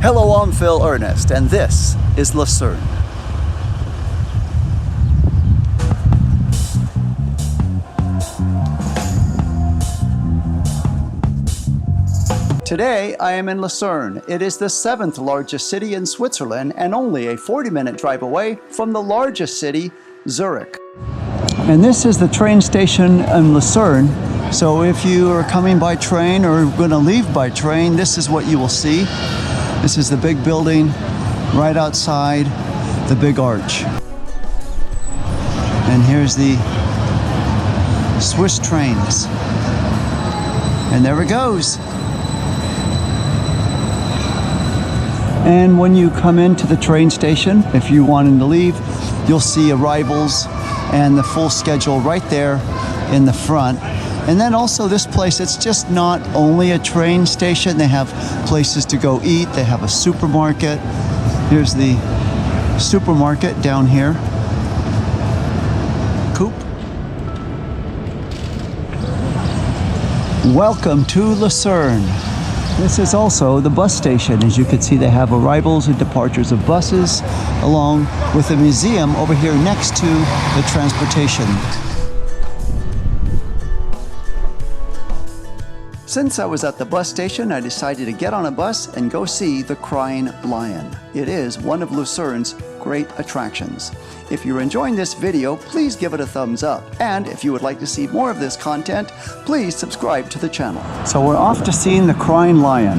Hello, I'm Phil Ernest, and this is Lucerne. Today, I am in Lucerne. It is the 7th largest city in Switzerland and only a 40-minute drive away from the largest city, Zurich. And this is the train station in Lucerne. So if you are coming by train or going to leave by train, this is what you will see. This is the big building right outside the big arch. And here's the Swiss trains. And there it goes. And when you come into the train station, if you wanted to leave, you'll see arrivals and the full schedule right there in the front. And then also this place, it's just not only a train station. They have places to go eat. They have a supermarket. Here's the supermarket down here. Coop. Welcome to Lucerne. This is also the bus station. As you can see, they have arrivals and departures of buses, along with a museum over here next to the transportation. Since I was at the bus station, I decided to get on a bus and go see the Crying Lion. It is one of Lucerne's great attractions. If you're enjoying this video, please give it a thumbs up. And if you would like to see more of this content, please subscribe to the channel. So we're off to seeing the Crying Lion.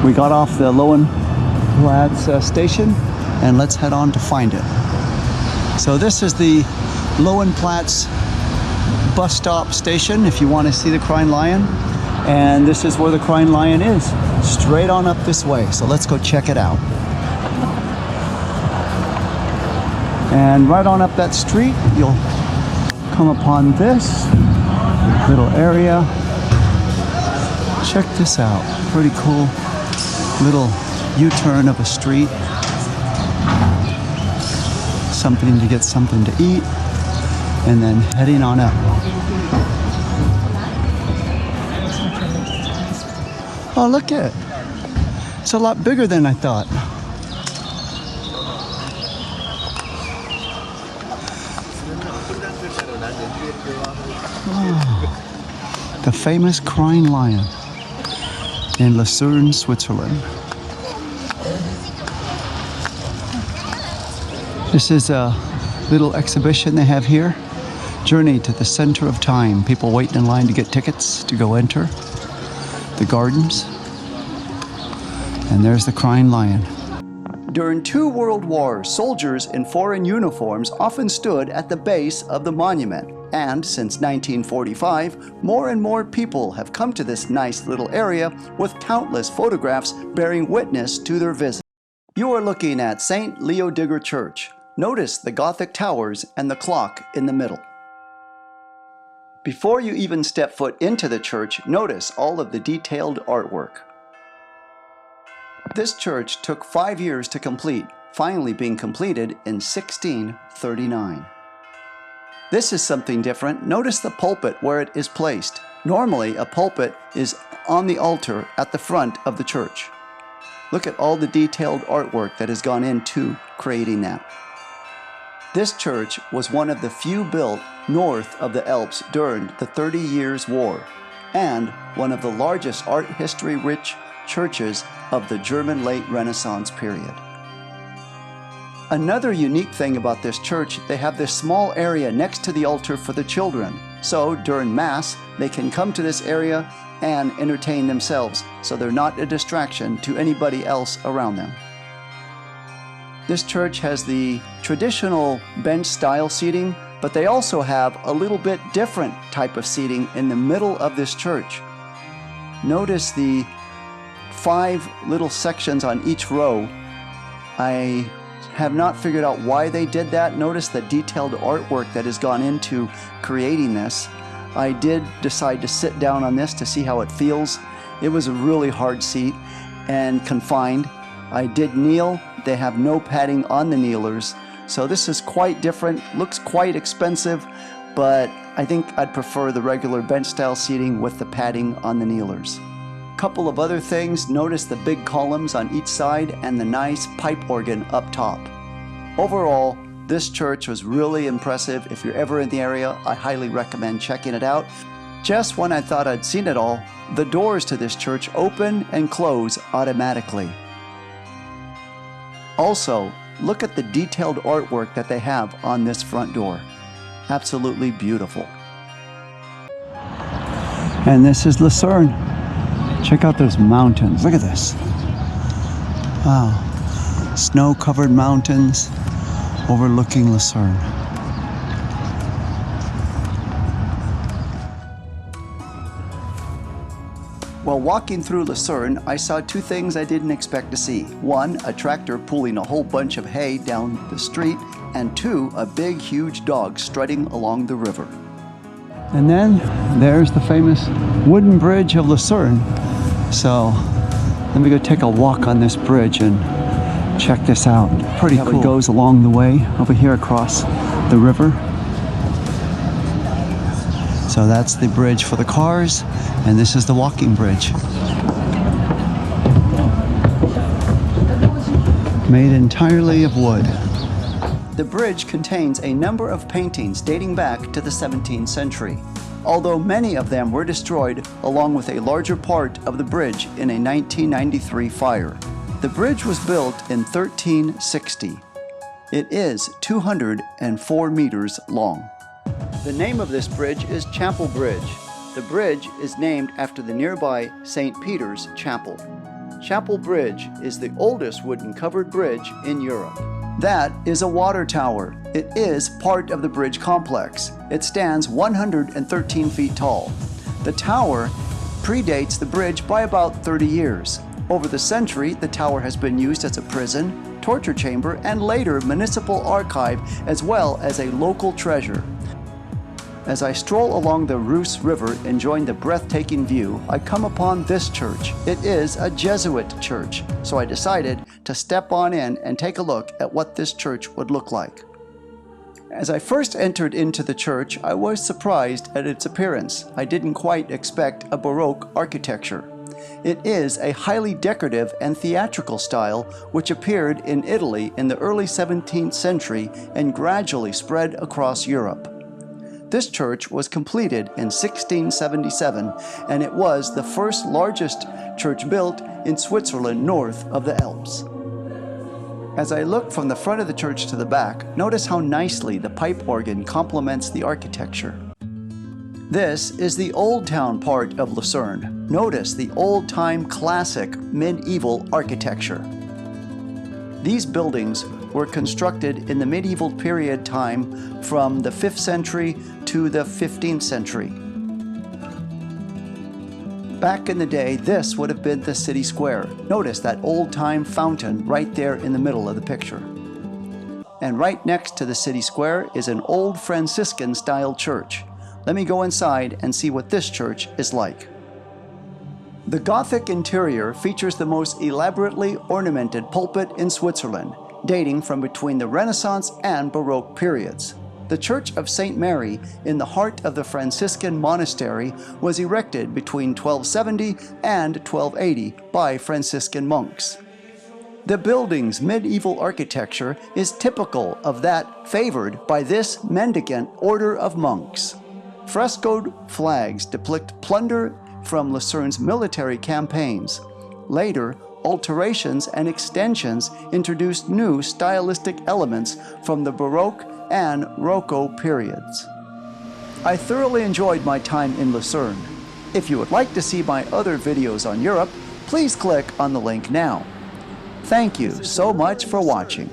We got off the Lohenplatz station, and let's head on to find it. So this is the Lohenplatz bus stop station if you want to see the Crying Lion. And this is where the Crying Lion is, straight on up this way. So let's go check it out. And right on up that street, you'll come upon this little area. Check this out, pretty cool little U-turn of a street. Something to get something to eat, and then heading on up. Oh, look at it. It's a lot bigger than I thought. Oh, the famous Crying Lion in Lucerne, Switzerland. This is a little exhibition they have here. Journey to the Center of Time. People waiting in line to get tickets to go enter the gardens. And there's the Crying Lion. During 2 world wars, soldiers in foreign uniforms often stood at the base of the monument. And since 1945, more and more people have come to this nice little area with countless photographs bearing witness to their visit. You are looking at St. Leodegar Church. Notice the Gothic towers and the clock in the middle. Before you even step foot into the church, notice all of the detailed artwork. This church took 5 years to complete, finally being completed in 1639. This is something different. Notice the pulpit where it is placed. Normally, a pulpit is on the altar at the front of the church. Look at all the detailed artwork that has gone into creating that. This church was one of the few built north of the Alps during the 30 Years' War, and one of the largest art history-rich churches of the German late Renaissance period. Another unique thing about this church, they have this small area next to the altar for the children. So during Mass, they can come to this area and entertain themselves, so they're not a distraction to anybody else around them. This church has the traditional bench-style seating, but they also have a little bit different type of seating in the middle of this church. Notice the 5 little sections on each row. I have not figured out why they did that. Notice the detailed artwork that has gone into creating this. I did decide to sit down on this to see how it feels. It was a really hard seat and confined. I did kneel. They have no padding on the kneelers. So this is quite different, looks quite expensive, but I think I'd prefer the regular bench style seating with the padding on the kneelers. Couple of other things, notice the big columns on each side and the nice pipe organ up top. Overall, this church was really impressive. If you're ever in the area, I highly recommend checking it out. Just when I thought I'd seen it all, the doors to this church open and close automatically. Also, look at the detailed artwork that they have on this front door. Absolutely beautiful. And this is Lucerne. Check out those mountains. Look at this. Wow. Snow-covered mountains overlooking Lucerne. While walking through Lucerne, I saw two things I didn't expect to see. One, a tractor pulling a whole bunch of hay down the street, and two, a big, huge dog strutting along the river. And then there's the famous wooden bridge of Lucerne. So let me go take a walk on this bridge and check this out. Pretty cool. It goes along the way over here across the river. So that's the bridge for the cars, and this is the walking bridge. Made entirely of wood. The bridge contains a number of paintings dating back to the 17th century, although many of them were destroyed along with a larger part of the bridge in a 1993 fire. The bridge was built in 1360. It is 204 meters long. The name of this bridge is Chapel Bridge. The bridge is named after the nearby St. Peter's Chapel. Chapel Bridge is the oldest wooden covered bridge in Europe. That is a water tower. It is part of the bridge complex. It stands 113 feet tall. The tower predates the bridge by about 30 years. Over the century, the tower has been used as a prison, torture chamber, and later municipal archive, as well as a local treasure. As I stroll along the Reuss River enjoying the breathtaking view, I come upon this church. It is a Jesuit church, so I decided to step on in and take a look at what this church would look like. As I first entered into the church, I was surprised at its appearance. I didn't quite expect a Baroque architecture. It is a highly decorative and theatrical style which appeared in Italy in the early 17th century and gradually spread across Europe. This church was completed in 1677, and it was the first largest church built in Switzerland north of the Alps. As I look from the front of the church to the back, notice how nicely the pipe organ complements the architecture. This is the Old Town part of Lucerne. Notice the old-time classic medieval architecture. These buildings were constructed in the medieval period time from the 5th century to the 15th century. Back in the day, this would have been the city square. Notice that old-time fountain right there in the middle of the picture. And right next to the city square is an old Franciscan-style church. Let me go inside and see what this church is like. The Gothic interior features the most elaborately ornamented pulpit in Switzerland, dating from between the Renaissance and Baroque periods. The Church of St. Mary, in the heart of the Franciscan monastery, was erected between 1270 and 1280 by Franciscan monks. The building's medieval architecture is typical of that favored by this mendicant order of monks. Frescoed flags depict plunder from Lucerne's military campaigns. Later, alterations and extensions introduced new stylistic elements from the Baroque and Rococo periods. I thoroughly enjoyed my time in Lucerne. If you would like to see my other videos on Europe, please click on the link now. Thank you so much for watching.